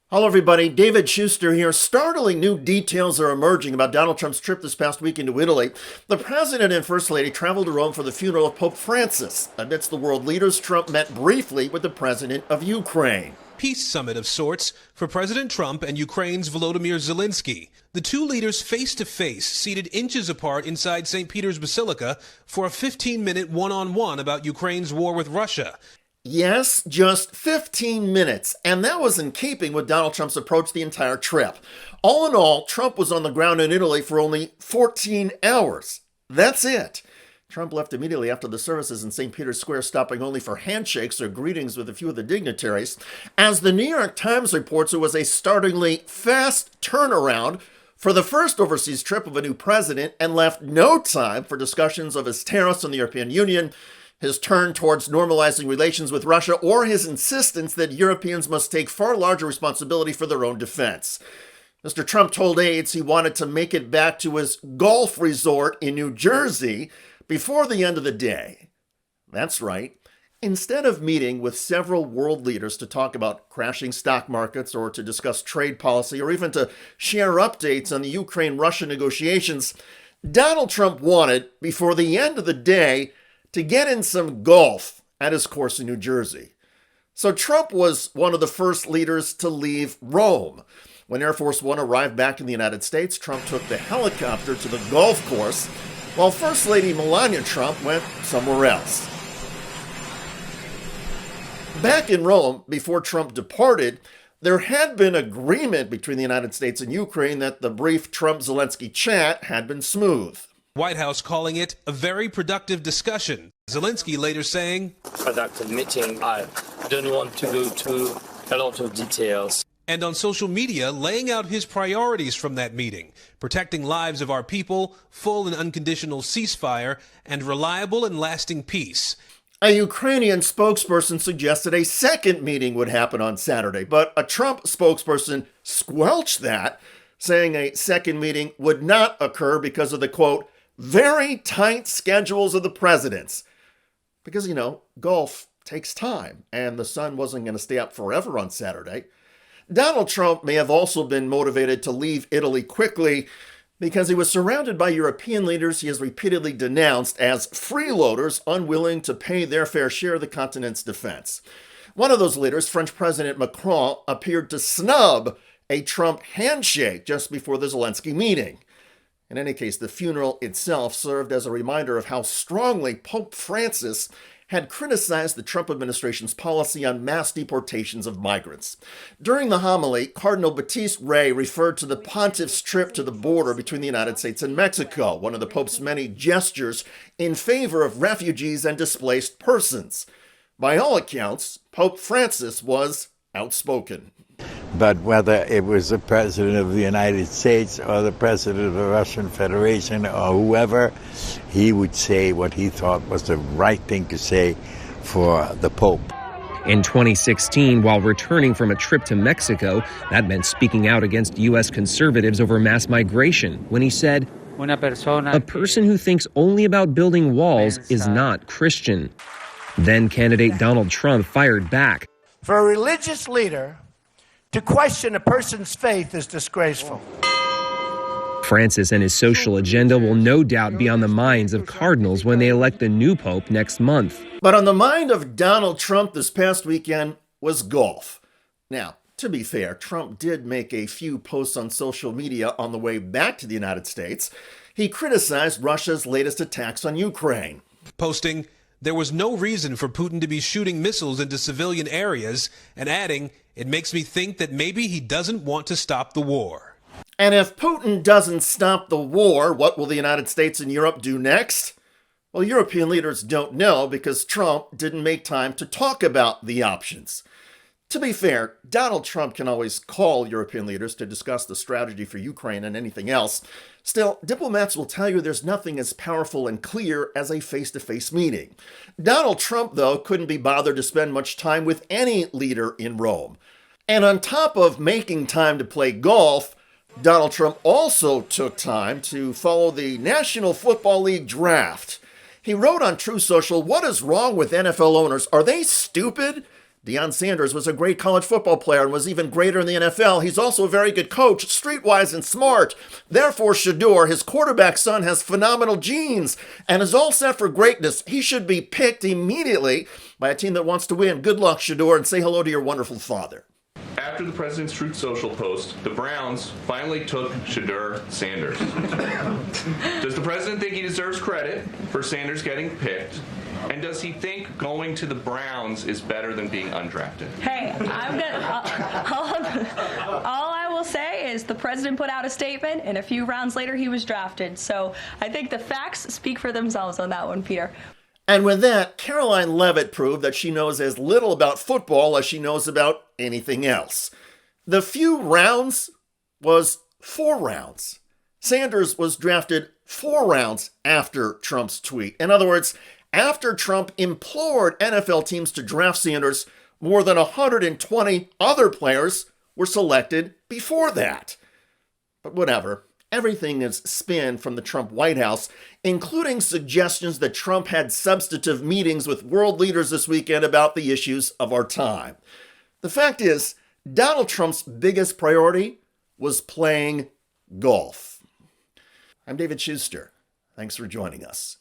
Hello, everybody. David Schuster here. Startling new details are emerging about Donald Trump's trip this past weekend to Italy. The president and first lady traveled to Rome for the funeral of Pope Francis. Amidst the world leaders, Trump met briefly with the president of Ukraine. Peace summit of sorts for President Trump and Ukraine's Volodymyr Zelensky. The two leaders face to face, seated inches apart inside St. Peter's Basilica for a 15-minute one-on-one about Ukraine's war with Russia. Yes, just 15 minutes, and that was in keeping with Donald Trump's approach the entire trip. All in all, Trump was on the ground in Italy for only 14 hours. That's it. Trump left immediately after the services in St. Peter's Square, stopping only for handshakes or greetings with a few of the dignitaries. As the New York Times reports, it was a startlingly fast turnaround for the first overseas trip of a new president and left no time for discussions of his tariffs on the European Union, his turn towards normalizing relations with Russia, or his insistence that Europeans must take far larger responsibility for their own defense. Mr. Trump told aides he wanted to make it back to his golf resort in New Jersey before the end of the day. That's right. Instead of meeting with several world leaders to talk about crashing stock markets or to discuss trade policy or even to share updates on the Ukraine-Russia negotiations, Donald Trump wanted, before the end of the day, to get in some golf at his course in New Jersey. So Trump was one of the first leaders to leave Rome. When Air Force One arrived back in the United States, Trump took the helicopter to the golf course, while First Lady Melania Trump went somewhere else. Back in Rome, before Trump departed, there had been agreement between the United States and Ukraine that the brief Trump-Zelensky chat had been smooth. White House calling it a very productive discussion. Zelensky later saying, productive meeting. I don't want to go to a lot of details. And on social media, laying out his priorities from that meeting: protecting lives of our people, full and unconditional ceasefire, and reliable and lasting peace. A Ukrainian spokesperson suggested a second meeting would happen on Saturday, but a Trump spokesperson squelched that, saying a second meeting would not occur because of the, quote, very tight schedules of the presidents. Because, golf takes time, and the sun wasn't going to stay up forever on Saturday. Donald Trump may have also been motivated to leave Italy quickly because he was surrounded by European leaders he has repeatedly denounced as freeloaders unwilling to pay their fair share of the continent's defense. One of those leaders, French President Macron, appeared to snub a Trump handshake just before the Zelensky meeting. In any case, the funeral itself served as a reminder of how strongly Pope Francis had criticized the Trump administration's policy on mass deportations of migrants. During the homily, Cardinal Baptiste Ray referred to the pontiff's trip to the border between the United States and Mexico, one of the Pope's many gestures in favor of refugees and displaced persons. By all accounts, Pope Francis was outspoken. But whether it was the President of the United States or the President of the Russian Federation or whoever, he would say what he thought was the right thing to say for the Pope. In 2016, while returning from a trip to Mexico, that meant speaking out against U.S. conservatives over mass migration when he said, "A person who thinks only about building walls is not Christian." Then candidate Donald Trump fired back. For a religious leader to question a person's faith is disgraceful. Francis and his social agenda will no doubt be on the minds of cardinals when they elect the new pope next month. But on the mind of Donald Trump this past weekend was golf. Now, to be fair, Trump did make a few posts on social media on the way back to the United States. He criticized Russia's latest attacks on Ukraine, posting, "There was no reason for Putin to be shooting missiles into civilian areas," and adding, "It makes me think that maybe he doesn't want to stop the war." And if Putin doesn't stop the war, what will the United States and Europe do next? Well, European leaders don't know because Trump didn't make time to talk about the options. To be fair, Donald Trump can always call European leaders to discuss the strategy for Ukraine and anything else. Still, diplomats will tell you there's nothing as powerful and clear as a face-to-face meeting. Donald Trump, though, couldn't be bothered to spend much time with any leader in Rome. And on top of making time to play golf, Donald Trump also took time to follow the National Football League draft. He wrote on True Social, "What is wrong with NFL owners? Are they stupid? Deion Sanders was a great college football player and was even greater in the NFL. He's also a very good coach, streetwise and smart. Therefore, Shedeur, his quarterback son, has phenomenal genes and is all set for greatness. He should be picked immediately by a team that wants to win. Good luck, Shedeur, and say hello to your wonderful father. After the President's Truth Social post, the Browns finally took Shedeur Sanders. Does the President think he deserves credit for Sanders getting picked? And does he think going to the Browns is better than being undrafted? Hey, all I will say is the president put out a statement, and a few rounds later he was drafted. So I think the facts speak for themselves on that one, Peter. And with that, Caroline Leavitt proved that she knows as little about football as she knows about anything else. The few rounds was 4 rounds. Sanders was drafted 4 rounds after Trump's tweet. In other words, after Trump implored NFL teams to draft Sanders, more than 120 other players were selected before that. But whatever. Everything is spin from the Trump White House, including suggestions that Trump had substantive meetings with world leaders this weekend about the issues of our time. The fact is, Donald Trump's biggest priority was playing golf. I'm David Schuster. Thanks for joining us.